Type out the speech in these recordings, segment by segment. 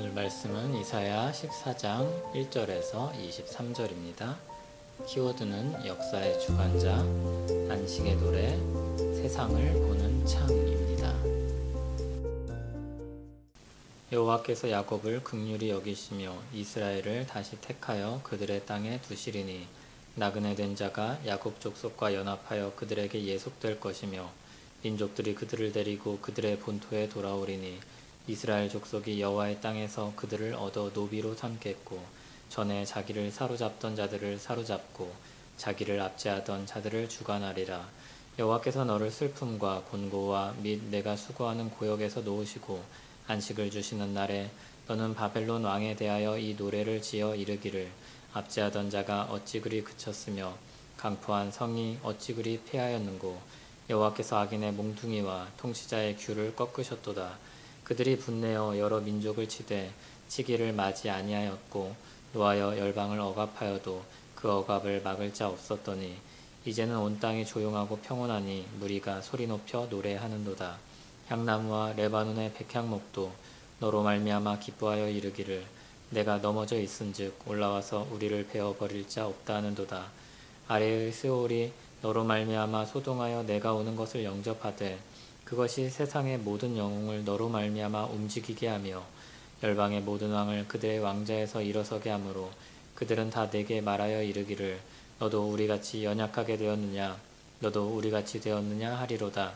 오늘 말씀은 이사야 14장 1절에서 23절입니다. 키워드는 역사의 주관자, 안식의 노래, 세상을 보는 창입니다. 여호와께서 야곱을 긍휼히 여기시며 이스라엘을 다시 택하여 그들의 땅에 두시리니 나그네 된 자가 야곱 족속과 연합하여 그들에게 예속될 것이며 민족들이 그들을 데리고 그들의 본토에 돌아오리니 이스라엘 족속이 여호와의 땅에서 그들을 얻어 노비로 삼겠고 전에 자기를 사로잡던 자들을 사로잡고 자기를 압제하던 자들을 주관하리라. 여호와께서 너를 슬픔과 곤고와 및 내가 수고하는 고역에서 놓으시고 안식을 주시는 날에 너는 바벨론 왕에 대하여 이 노래를 지어 이르기를 압제하던 자가 어찌 그리 그쳤으며 강포한 성이 어찌 그리 패하였는고 여호와께서 악인의 몽둥이와 통치자의 귤을 꺾으셨도다. 그들이 분내어 여러 민족을 치되 치기를 맞이 아니하였고 노하여 열방을 억압하여도 그 억압을 막을 자 없었더니 이제는 온 땅이 조용하고 평온하니 무리가 소리 높여 노래하는도다. 향나무와 레바논의 백향목도 너로 말미암아 기뻐하여 이르기를 내가 넘어져 있은즉 올라와서 우리를 베어 버릴 자 없다 하는도다. 아래의 스올이 너로 말미암아 소동하여 내가 오는 것을 영접하되 그것이 세상의 모든 영웅을 너로 말미암아 움직이게 하며 열방의 모든 왕을 그들의 왕자에서 일어서게 하므로 그들은 다 내게 말하여 이르기를 너도 우리같이 연약하게 되었느냐 너도 우리같이 되었느냐 하리로다.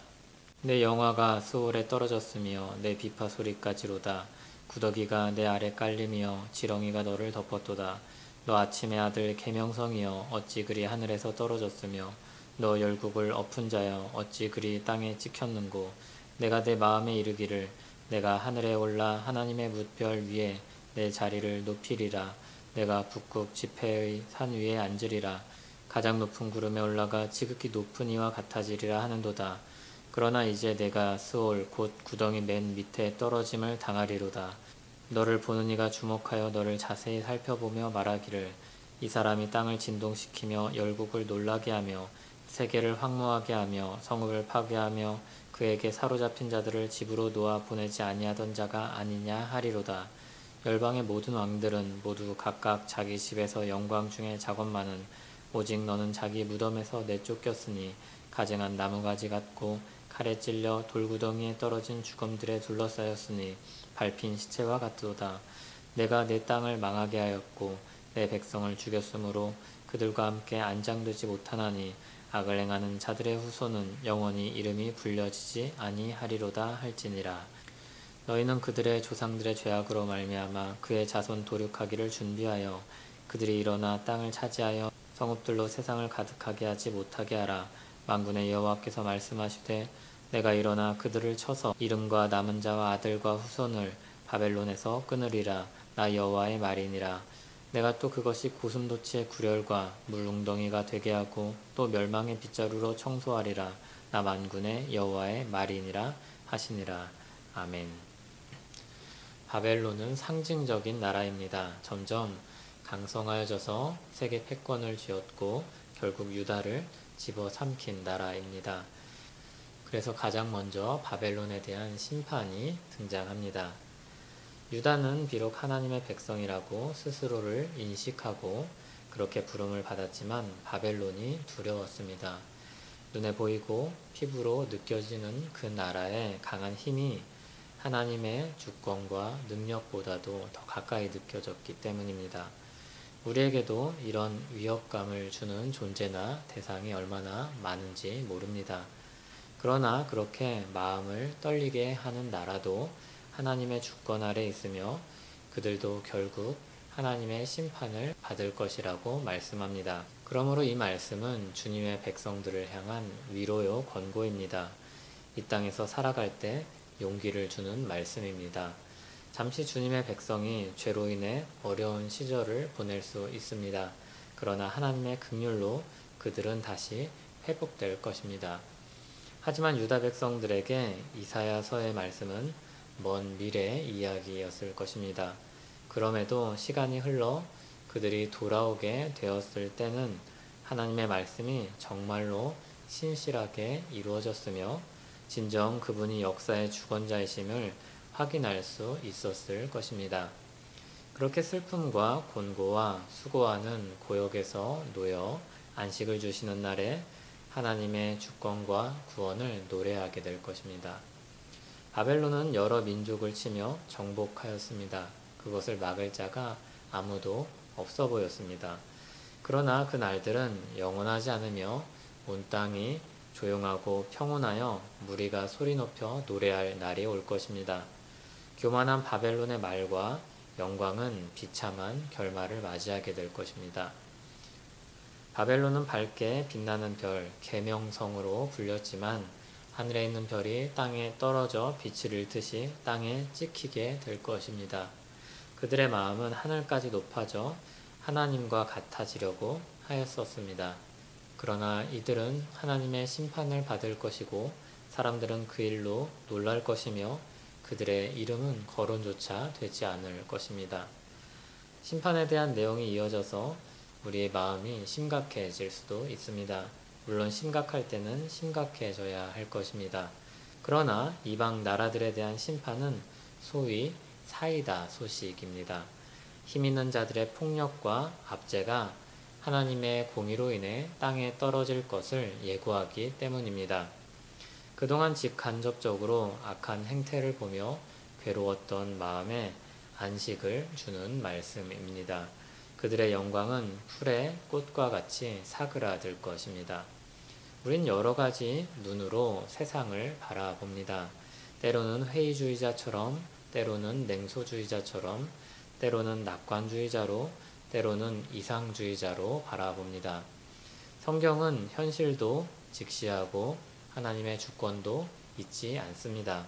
내 영화가 스올에 떨어졌으며 내 비파 소리까지로다. 구더기가 내 아래 깔리며 지렁이가 너를 덮었도다. 너 아침의 아들 계명성이여 어찌 그리 하늘에서 떨어졌으며 너 열국을 엎은 자여 어찌 그리 땅에 찍혔는고 내가 내 마음에 이르기를 내가 하늘에 올라 하나님의 뭇별 위에 내 자리를 높이리라. 내가 북극 지폐의 산 위에 앉으리라. 가장 높은 구름에 올라가 지극히 높은 이와 같아지리라 하는도다. 그러나 이제 내가 스올 곧 구덩이 맨 밑에 떨어짐을 당하리로다. 너를 보는 이가 주목하여 너를 자세히 살펴보며 말하기를 이 사람이 땅을 진동시키며 열국을 놀라게 하며 세계를 황무하게 하며 성읍을 파괴하며 그에게 사로잡힌 자들을 집으로 놓아 보내지 아니하던 자가 아니냐 하리로다. 열방의 모든 왕들은 모두 각각 자기 집에서 영광 중에 작업만은 오직 너는 자기 무덤에서 내쫓겼으니 가증한 나무가지 같고 칼에 찔려 돌구덩이에 떨어진 죽음들에 둘러싸였으니 밟힌 시체와 같도다. 내가 내 땅을 망하게 하였고 내 백성을 죽였으므로 그들과 함께 안장되지 못하나니 악을 행하는 자들의 후손은 영원히 이름이 불려지지 아니하리로다 할지니라. 너희는 그들의 조상들의 죄악으로 말미암아 그의 자손 도륙하기를 준비하여 그들이 일어나 땅을 차지하여 성읍들로 세상을 가득하게 하지 못하게 하라. 만군의 여호와께서 말씀하시되 내가 일어나 그들을 쳐서 이름과 남은 자와 아들과 후손을 바벨론에서 끊으리라. 나 여호와의 말이니라. 내가 또 그것이 고슴도치의 굴혈과 물웅덩이가 되게 하고 또 멸망의 빗자루로 청소하리라. 나 만군의 여호와의 말이니라 하시니라. 아멘. 바벨론은 상징적인 나라입니다. 점점 강성하여져서 세계 패권을 쥐었고 결국 유다를 집어삼킨 나라입니다. 그래서 가장 먼저 바벨론에 대한 심판이 등장합니다. 유다는 비록 하나님의 백성이라고 스스로를 인식하고 그렇게 부름을 받았지만 바벨론이 두려웠습니다. 눈에 보이고 피부로 느껴지는 그 나라의 강한 힘이 하나님의 주권과 능력보다도 더 가까이 느껴졌기 때문입니다. 우리에게도 이런 위협감을 주는 존재나 대상이 얼마나 많은지 모릅니다. 그러나 그렇게 마음을 떨리게 하는 나라도 하나님의 주권 아래 있으며 그들도 결국 하나님의 심판을 받을 것이라고 말씀합니다. 그러므로 이 말씀은 주님의 백성들을 향한 위로요 권고입니다. 이 땅에서 살아갈 때 용기를 주는 말씀입니다. 잠시 주님의 백성이 죄로 인해 어려운 시절을 보낼 수 있습니다. 그러나 하나님의 긍휼로 그들은 다시 회복될 것입니다. 하지만 유다 백성들에게 이사야서의 말씀은 먼 미래의 이야기였을 것입니다. 그럼에도 시간이 흘러 그들이 돌아오게 되었을 때는 하나님의 말씀이 정말로 신실하게 이루어졌으며 진정 그분이 역사의 주권자이심을 확인할 수 있었을 것입니다. 그렇게 슬픔과 곤고와 수고하는 고역에서 놓여 안식을 주시는 날에 하나님의 주권과 구원을 노래하게 될 것입니다. 바벨론은 여러 민족을 치며 정복하였습니다. 그것을 막을 자가 아무도 없어 보였습니다. 그러나 그 날들은 영원하지 않으며 온 땅이 조용하고 평온하여 무리가 소리 높여 노래할 날이 올 것입니다. 교만한 바벨론의 말과 영광은 비참한 결말을 맞이하게 될 것입니다. 바벨론은 밝게 빛나는 별, 계명성으로 불렸지만 하늘에 있는 별이 땅에 떨어져 빛을 잃듯이 땅에 찍히게 될 것입니다. 그들의 마음은 하늘까지 높아져 하나님과 같아지려고 하였었습니다. 그러나 이들은 하나님의 심판을 받을 것이고 사람들은 그 일로 놀랄 것이며 그들의 이름은 거론조차 되지 않을 것입니다. 심판에 대한 내용이 이어져서 우리의 마음이 심각해질 수도 있습니다. 물론 심각할 때는 심각해져야 할 것입니다. 그러나 이방 나라들에 대한 심판은 소위 사이다 소식입니다. 힘 있는 자들의 폭력과 압제가 하나님의 공의로 인해 땅에 떨어질 것을 예고하기 때문입니다. 그동안 직간접적으로 악한 행태를 보며 괴로웠던 마음에 안식을 주는 말씀입니다. 그들의 영광은 풀의 꽃과 같이 사그라들 것입니다. 우린 여러 가지 눈으로 세상을 바라봅니다. 때로는 회의주의자처럼, 때로는 냉소주의자처럼, 때로는 낙관주의자로, 때로는 이상주의자로 바라봅니다. 성경은 현실도 직시하고 하나님의 주권도 잊지 않습니다.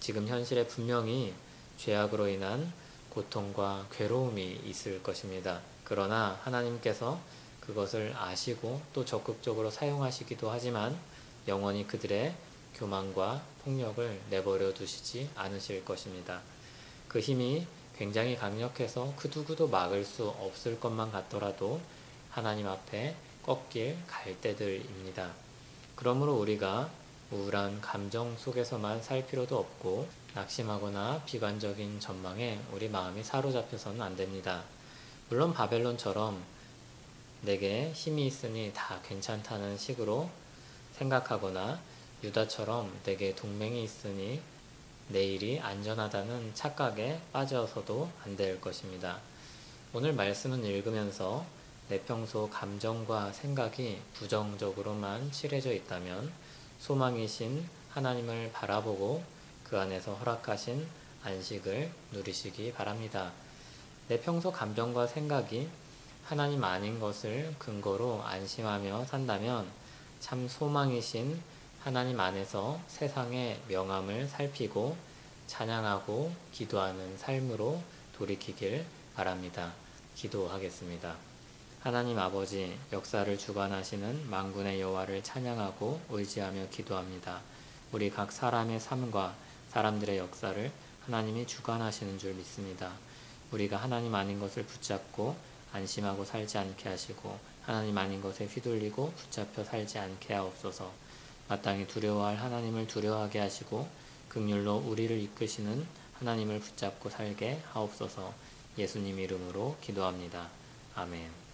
지금 현실에 분명히 죄악으로 인한 고통과 괴로움이 있을 것입니다. 그러나 하나님께서 그것을 아시고 또 적극적으로 사용하시기도 하지만 영원히 그들의 교만과 폭력을 내버려 두시지 않으실 것입니다. 그 힘이 굉장히 강력해서 그 누구도 막을 수 없을 것만 같더라도 하나님 앞에 꺾일 갈대들입니다. 그러므로 우리가 우울한 감정 속에서만 살 필요도 없고 낙심하거나 비관적인 전망에 우리 마음이 사로잡혀서는 안 됩니다. 물론 바벨론처럼 내게 힘이 있으니 다 괜찮다는 식으로 생각하거나 유다처럼 내게 동맹이 있으니 내일이 안전하다는 착각에 빠져서도 안 될 것입니다. 오늘 말씀은 읽으면서 내 평소 감정과 생각이 부정적으로만 칠해져 있다면 소망이신 하나님을 바라보고 그 안에서 허락하신 안식을 누리시기 바랍니다. 내 평소 감정과 생각이 하나님 아닌 것을 근거로 안심하며 산다면 참 소망이신 하나님 안에서 세상의 명함을 살피고 찬양하고 기도하는 삶으로 돌이키길 바랍니다. 기도하겠습니다. 하나님 아버지, 역사를 주관하시는 만군의 여호와를 찬양하고 의지하며 기도합니다. 우리 각 사람의 삶과 사람들의 역사를 하나님이 주관하시는 줄 믿습니다. 우리가 하나님 아닌 것을 붙잡고 안심하고 살지 않게 하시고 하나님 아닌 것에 휘둘리고 붙잡혀 살지 않게 하옵소서. 마땅히 두려워할 하나님을 두려워하게 하시고 긍휼로 우리를 이끄시는 하나님을 붙잡고 살게 하옵소서. 예수님 이름으로 기도합니다. 아멘.